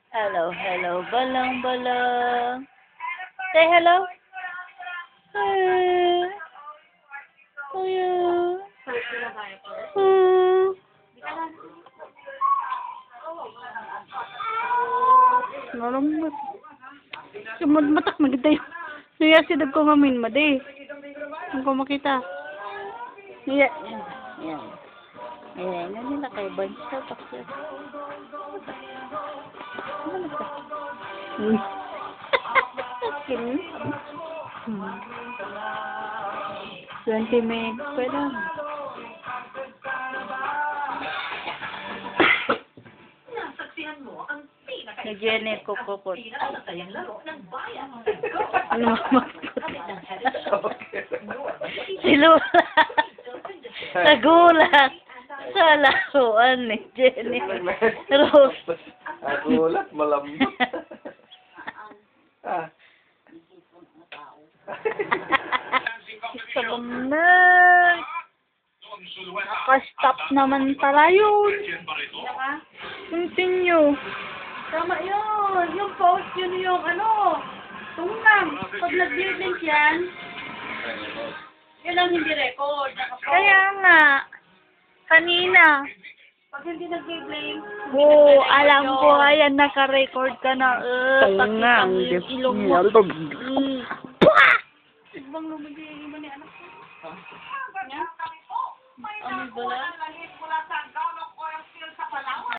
Hello, hello, balong, balong. Say hello. Hello. Nalambot. Matak magitay. Nuya si dag ko ngamin madi. Ang ko makita. Nuya. Yan. Ayan, na nila kay Bansa bakit. Ano ka? 20 minutes pa lang. Nasaksihan mo ang Ni Jenny Kokopot. pinakamasayang laro ng bayan. Ano Si Lula. Nagulat. Sa laruan ni Jenny Rose. Nagulat, malambot. Salamay. Naka-stop naman pala yun. Continue. Tama yun. Yung post yun yung ano. Tungang. Pag nag-blink yan, yun ang hindi record. Kaya nga. Kanina. Pag hindi nag-blink, Oo, alam ko. Ayan, naka-record ka na. Pakita mo yung ilong mo. Pua! bang lumandi yung iba ni anak ko? Ano ba?